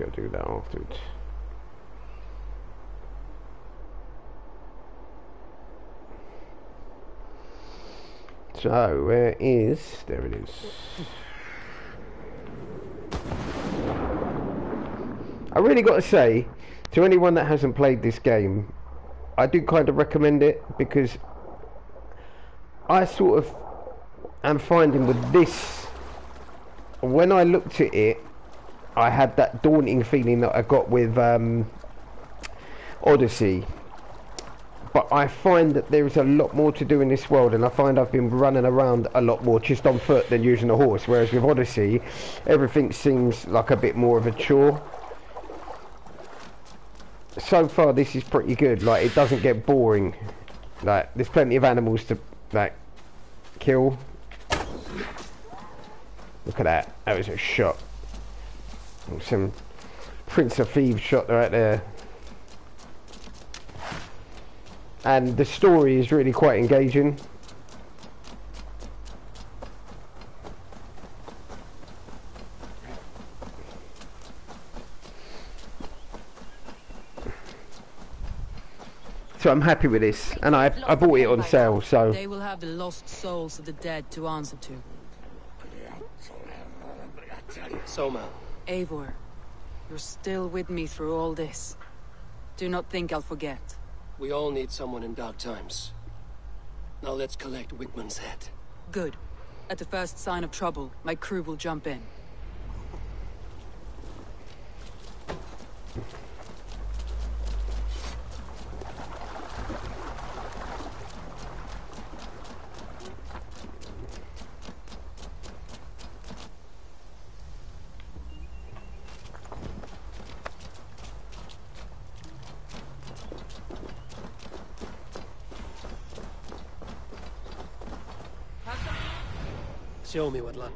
actually I'll do that afterwards. So, where is... There it is. I really got to say, to anyone that hasn't played this game, I do kind of recommend it, because I sort of am finding with this, when I looked at it, I had that daunting feeling that I got with Odyssey. But I find that there is a lot more to do in this world, and I find I've been running around a lot more just on foot than using a horse, whereas with Odyssey, everything seems like a bit more of a chore. So far this is pretty good, like it doesn't get boring. Like there's plenty of animals to like kill. Look at that, that was a shot. Some Prince of Thieves shot right there. And the story is really quite engaging. So I'm happy with this, and I bought it on sale, so... They will have the lost souls of the dead to answer to. Soma. Eivor, you're still with me through all this. Do not think I'll forget. We all need someone in dark times. Now let's collect Wickman's head. Good. At the first sign of trouble, my crew will jump in. Show me what luck.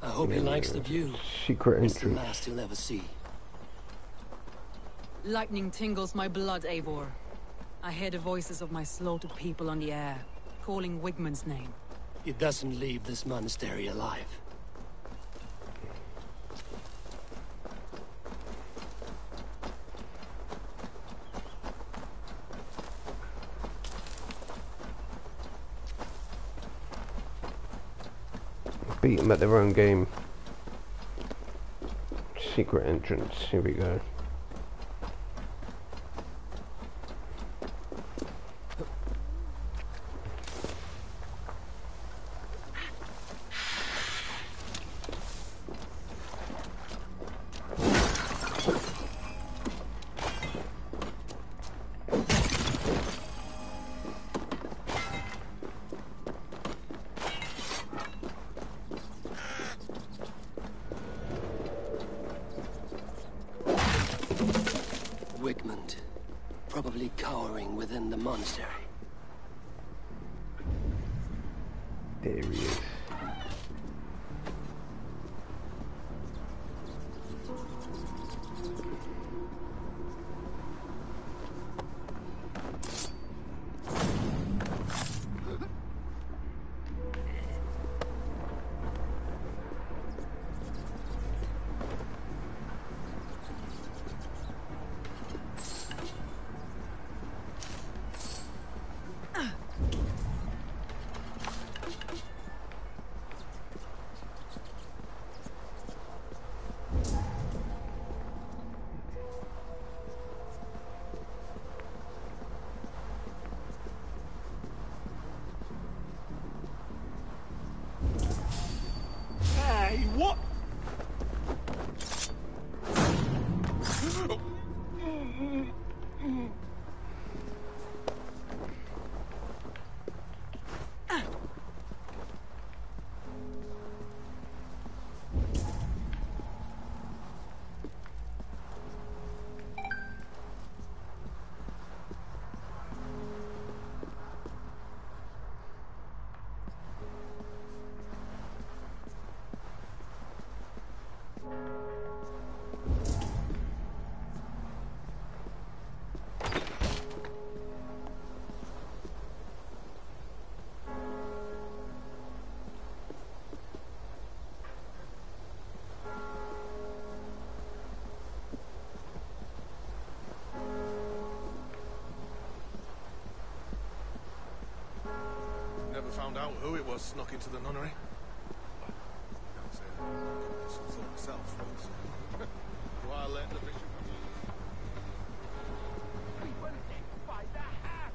I hope he likes the view. Secret It's the entrance. last he'll ever see. Lightning tingles my blood, Eivor. I hear the voices of my slaughtered people on the air, calling Wigmund's name. He doesn't leave this monastery alive. Beat them at their own game. Secret entrance, here we go. Wigmund, probably cowering within the monastery. There he is. found out who it was snuck into the nunnery. Can't say that. I some thought myself, but while let the bishop We were hit by the hat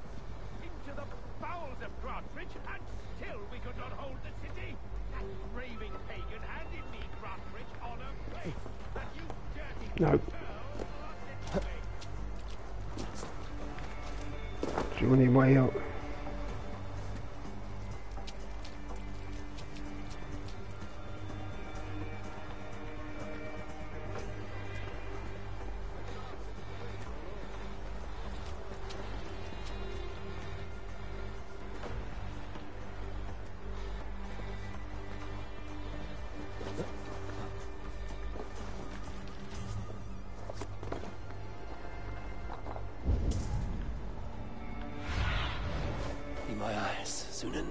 into the bowels of Grantridge, and still we could not hold the city. That raving pagan handed me Grantridge on a plate. And you dirty No. Johnny way out. Be my eyes, Sunan.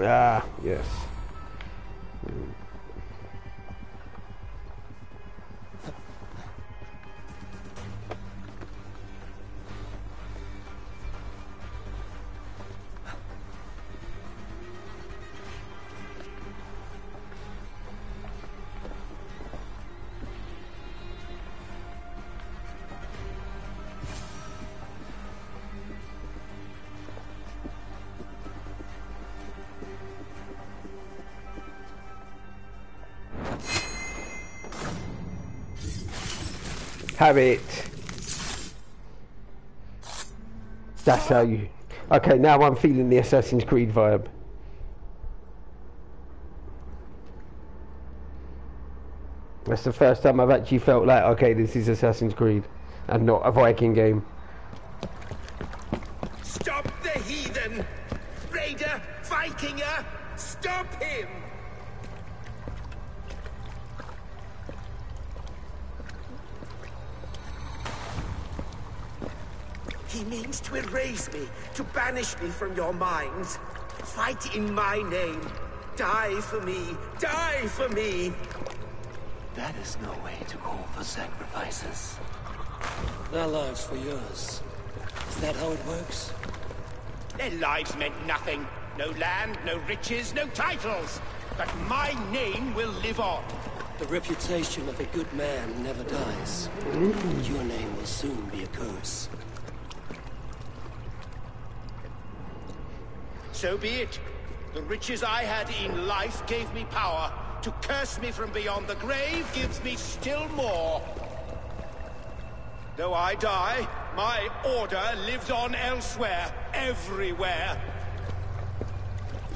Ah, yes. Have it. That's how you... Okay, now I'm feeling the Assassin's Creed vibe. That's the first time I've actually felt like, okay, this is Assassin's Creed and not a Viking game. Stop the heathen! Raider! Vikinger! Stop him! He means to erase me, to banish me from your minds. Fight in my name. Die for me. Die for me. That is no way to call for sacrifices. Their lives for yours. Is that how it works? Their lives meant nothing. No land, no riches, no titles. But my name will live on. The reputation of a good man never dies. Your name will soon be a curse. So be it. The riches I had in life gave me power. To curse me from beyond the grave gives me still more. Though I die, my order lives on elsewhere, everywhere.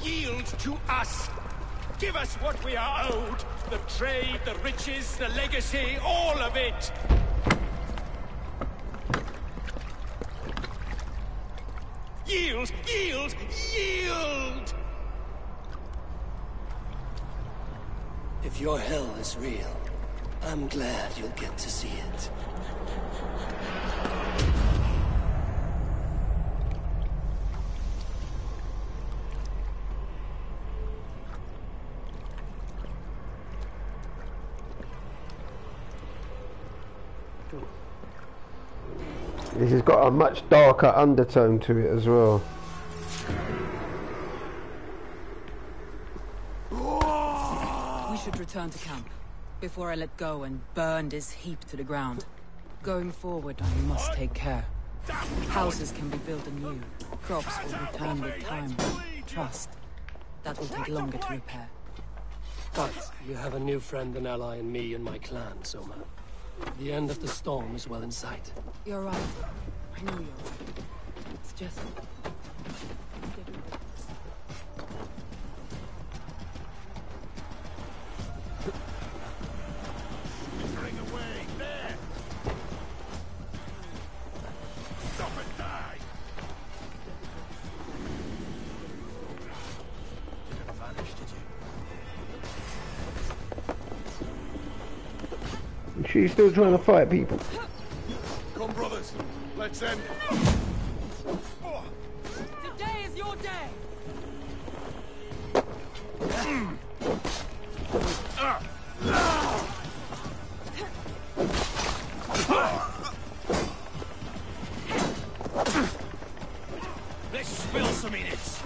Yield to us. Give us what we are owed. The trade, the riches, the legacy, all of it. Yield! Yield! Yield! If your hell is real, I'm glad you'll get to see it. This has got a much darker undertone to it as well. We should return to camp before I let go and burn this heap to the ground. Going forward, I must take care. Houses can be built anew. Crops will return with time. Trust. That will take longer to repair. But you have a new friend and ally in me and my clan, Soma. The end of the storm is well in sight. You're right. I know you're right. It's just... Bring away, there! Stop and die! She's still trying to fight people. Come, brothers. Let's end. Today is your day. Let's spill some minutes.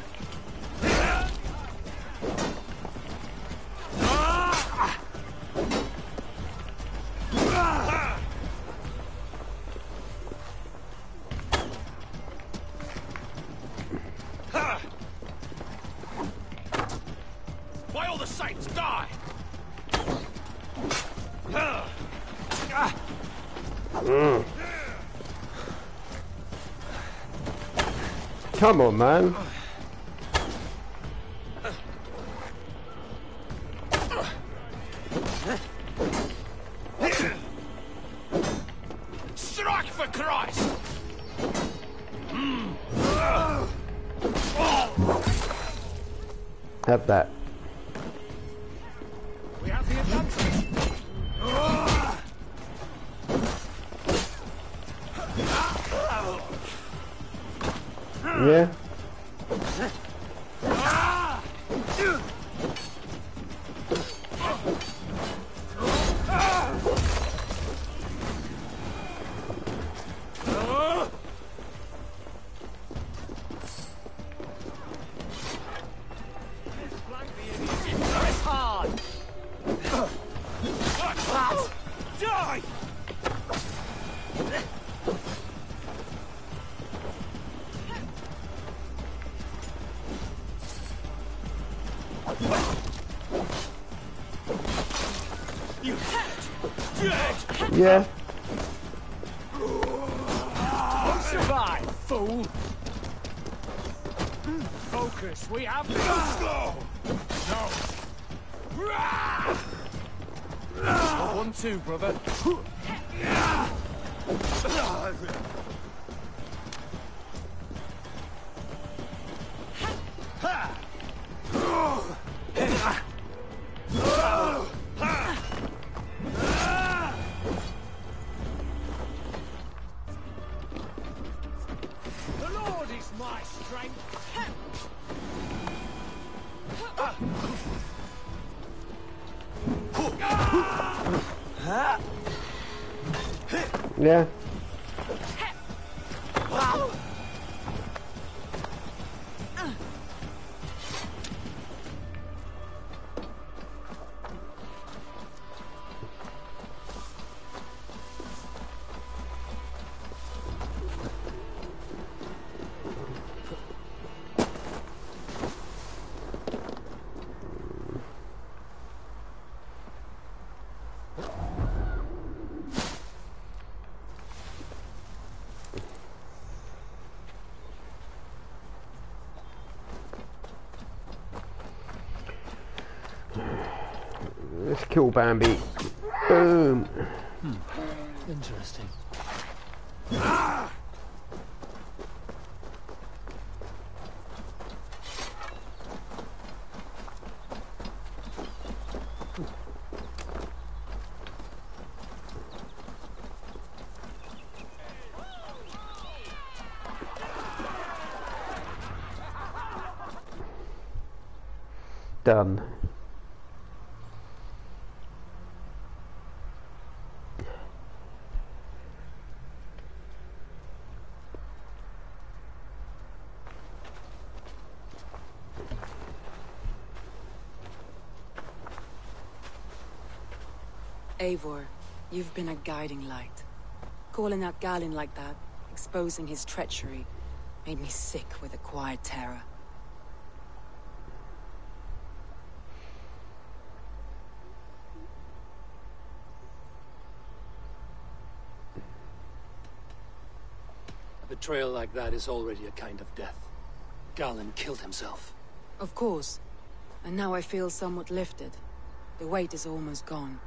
Why all the saints die? Come on, man. Strike for Christ! Have that. We have the advantage. Yeah. Press hard! Die! You dead! Yeah. Don't survive, fool! Focus, we have to go! No! 1-2, brother. The Lord is my strength! Yeah. Let's kill Bambi. Boom. Interesting. Done. Eivor, you've been a guiding light. Calling out Galinn like that, exposing his treachery, made me sick with a quiet terror. A betrayal like that is already a kind of death. Galinn killed himself. Of course. And now I feel somewhat lifted. The weight is almost gone.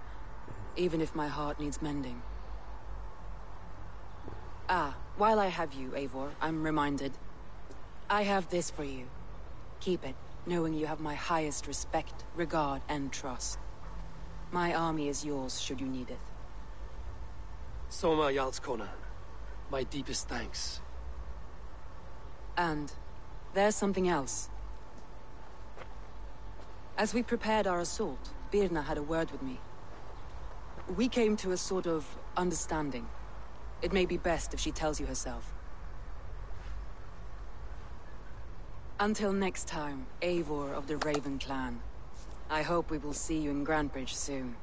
Even if my heart needs mending. Ah, while I have you, Eivor, I'm reminded. I have this for you. Keep it, knowing you have my highest respect, regard, and trust. My army is yours should you need it. Soma Yalskona. My deepest thanks. And there's something else. As we prepared our assault, Birna had a word with me. We came to a sort of understanding. It may be best if she tells you herself. Until next time, Eivor of the Raven clan. I hope we will see you in Grantebridge soon.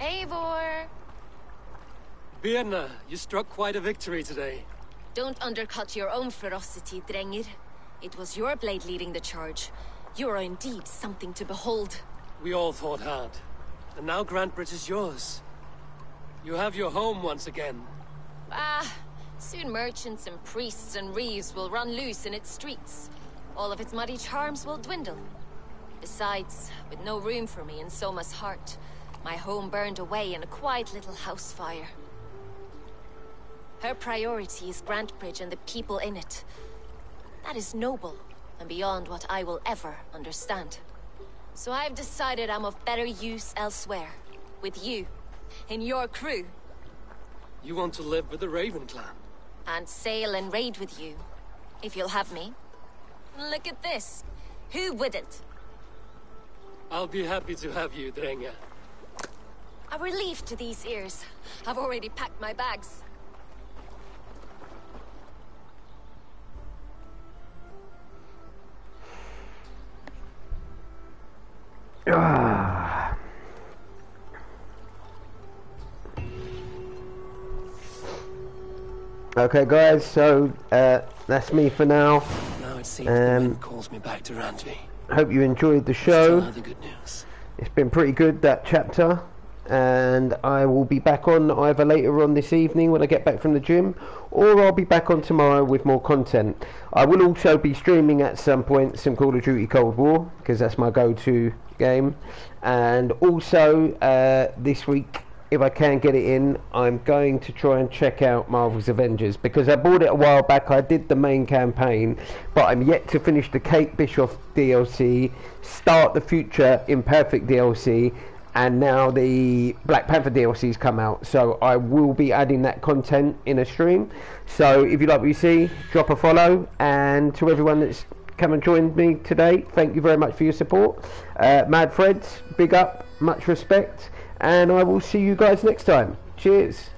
Eivor! Birna, you struck quite a victory today. Don't undercut your own ferocity, Drengir. It was your blade leading the charge. You are indeed something to behold. We all fought hard. And now Grantebridge is yours. You have your home once again. Soon merchants and priests and reeves will run loose in its streets. All of its muddy charms will dwindle. Besides, with no room for me in Soma's heart, my home burned away in a quiet little house fire. Her priority is Grantebridge and the people in it. That is noble, and beyond what I will ever understand. So I've decided I'm of better use elsewhere. With you. In your crew. You want to live with the Raven clan? And sail and raid with you. If you'll have me. Look at this. Who wouldn't? I'll be happy to have you, Drenga. A relief to these ears. I've already packed my bags. Okay guys, so that's me for now. Now it seems the wind calls me back to Randvi. Hope you enjoyed the show. Still the good news. It's been pretty good, that chapter, and I will be back on either later on this evening when I get back from the gym, or I'll be back on tomorrow with more content. I will also be streaming at some point some Call of Duty Cold War, because that's my go-to game, and also this week, if I can get it in, I'm going to try and check out Marvel's Avengers, because I bought it a while back. I did the main campaign, but I'm yet to finish the Kate Bishop DLC, start the Future Imperfect DLC, and now the Black Panther DLC's come out, so I will be adding that content in a stream. So if you like what you see, drop a follow, and to everyone that's come and joined me today, thank you very much for your support. Mad Freds, big up, much respect, and I will see you guys next time. Cheers.